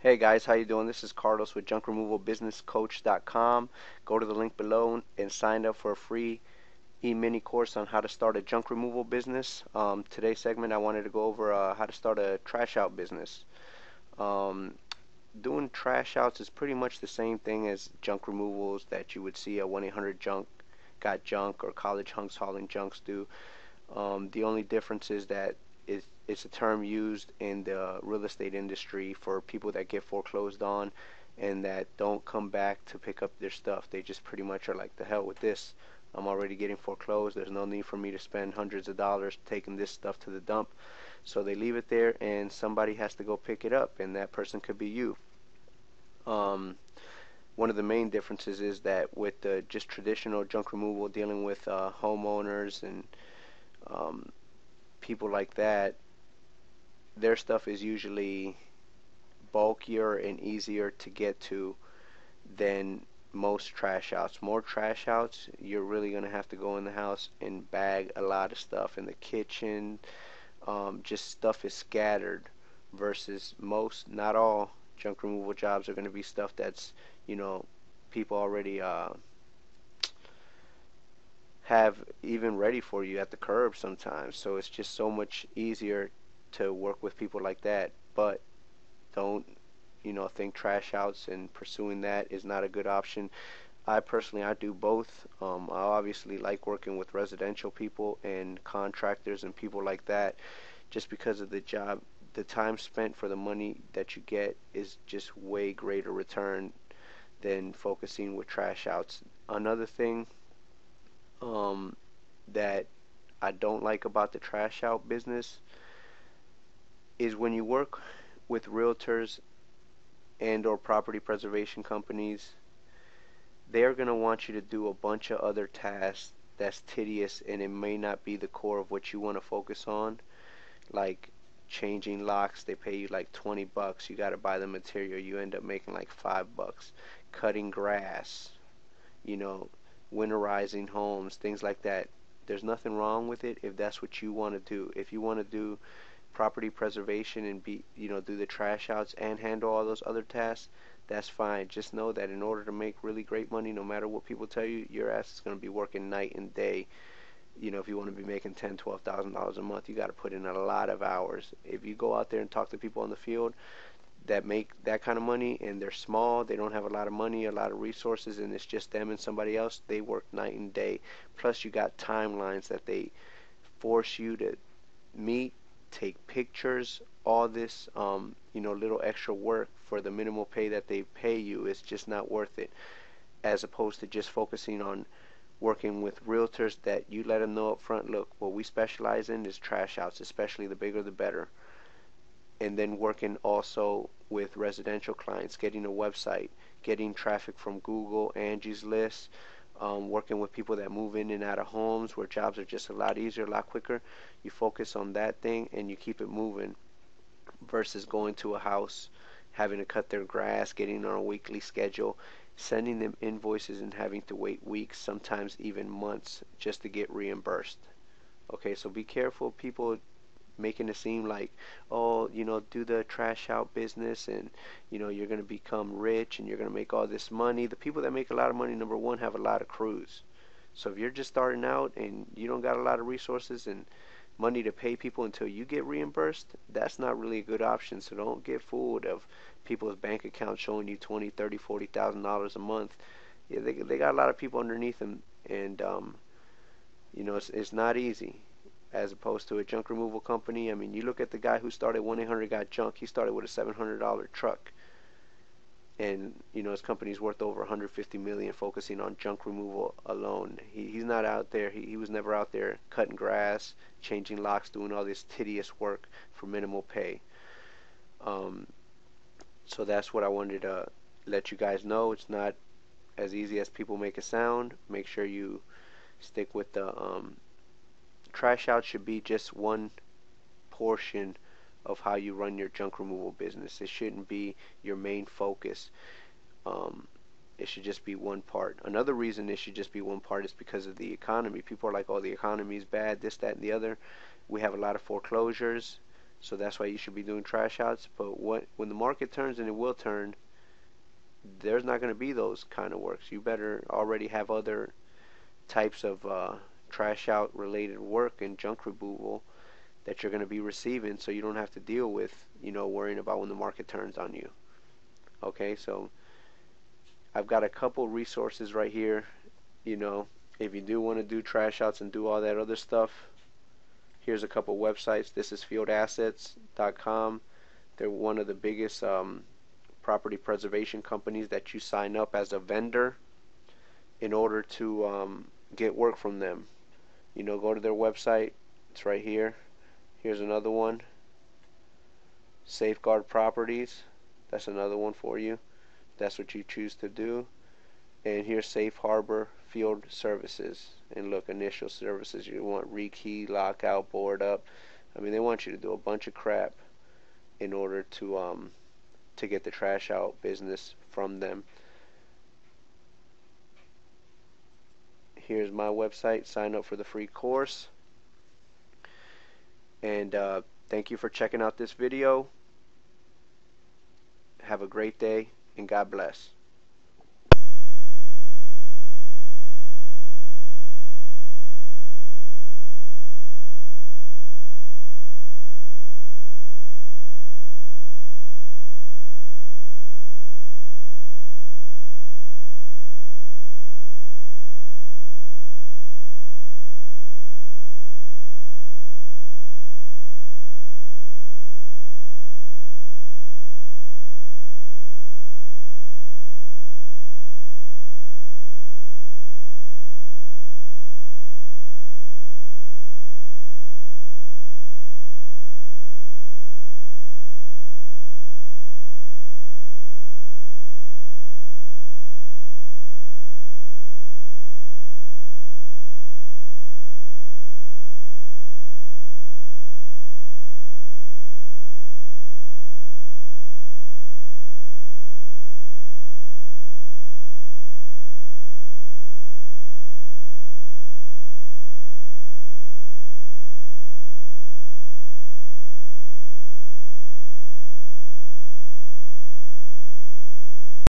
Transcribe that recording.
Hey guys, how you doing? This is Carlos with JunkRemovalBusinessCoach.com. Go to the link below and sign up for a free e-mini course on how to start a junk removal business. Today's segment, I wanted to go over how to start a trash out business. Um, Doing trash outs is pretty much the same thing as junk removals that you would see at 1-800 Junk Got Junk or College Hunks Hauling Junks do. The only difference is that it's a term used in the real estate industry for people that get foreclosed on and that don't come back to pick up their stuff. They just pretty much are like, the hell with this. I'm already getting foreclosed. There's no need for me to spend hundreds of dollars taking this stuff to the dump. So they leave it there and somebody has to go pick it up, and that person could be you. Um, One of the main differences is that with the just traditional junk removal, dealing with homeowners and um, people like that, their stuff is usually bulkier and easier to get to than most trash outs. More trash outs, you're really going to have to go in the house and bag a lot of stuff in the kitchen. Just stuff is scattered versus most, not all, junk removal jobs are going to be stuff that's, you know, people already have even ready for you at the curb sometimes. So it's just so much easier to work with people like that. But don't, think trash outs and pursuing that is not a good option. I personally, I do both. I obviously like working with residential people and contractors and people like that, just because of the job. The time spent for the money that you get is just way greater return than focusing with trash outs. Another thing um, that I don't like about the trash out business is when you work with realtors and or property preservation companies, they're going to want you to do a bunch of other tasks that's tedious and it may not be the core of what you want to focus on, like changing locks. They pay you like 20 bucks. You got to buy the material. You end up making like 5 bucks. Cutting grass, you know, winterizing homes, things like that. There's nothing wrong with it if that's what you want to do. If you want to do property preservation and do the trash outs and handle all those other tasks, that's fine. Just know that in order to make really great money, no matter what people tell you, your ass is going to be working night and day. If you want to be making $10,000, $12,000 a month, you got to put in a lot of hours. If you go out there and talk to people on the field that make that kind of money and they're small, they don't have a lot of money, a lot of resources, and it's just them and somebody else, they work night and day. Plus, you got timelines that they force you to meet, take pictures, all this, little extra work for the minimal pay that they pay you is just not worth it. As opposed to just focusing on working with realtors that you let them know up front, look, what we specialize in is trash outs, especially the bigger the better. And then working also with residential clients, getting a website, getting traffic from Google, Angie's List, working with people that move in and out of homes where jobs are just a lot easier, a lot quicker. You focus on that thing and you keep it moving versus going to a house, having to cut their grass, getting on a weekly schedule, sending them invoices and having to wait weeks, sometimes even months, just to get reimbursed. Okay, so be careful, people making it seem like, oh, do the trash out business and, you're going to become rich and you're going to make all this money. The people that make a lot of money, number one, have a lot of crews. So if you're just starting out and you don't got a lot of resources and money to pay people until you get reimbursed, that's not really a good option. So don't get fooled of people's bank accounts showing you 20, 30, $40,000 a month. Yeah, they got a lot of people underneath them, and it's not easy. As opposed to a junk removal company, I mean, you look at the guy who started 1-800 Got Junk. He started with a $700 truck, and his company's worth over 150 million, focusing on junk removal alone. He's not out there. He was never out there cutting grass, changing locks, doing all this tedious work for minimal pay. Um, so that's what I wanted to let you guys know. It's not as easy as people make it sound. Make sure you stick with the trash out. Should be just one portion of how you run your junk removal business. It shouldn't be your main focus. Um, it should just be one part. Another reason it should just be one part is because of the economy. People are like, oh, the economy is bad, this, that, and the other. We have a lot of foreclosures. So that's why you should be doing trash outs. But when the market turns, and it will turn, there's not going to be those kind of works. You better already have other types of trash out related work and junk removal that you're going to be receiving, so you don't have to deal with, worrying about when the market turns on you. Okay, so I've got a couple resources right here. If you do want to do trash outs and do all that other stuff, here's a couple websites. This is fieldassets.com. They're one of the biggest property preservation companies that you sign up as a vendor in order to get work from them. Go to their website. It's right here. Here's another one. Safeguard Properties. That's another one for you. That's what you choose to do. And here's Safe Harbor Field Services. And look, initial services. You want rekey, lockout, board up. I mean, they want you to do a bunch of crap in order to get the trash out business from them. Here's my website. Sign up for the free course. And thank you for checking out this video. Have a great day, and God bless.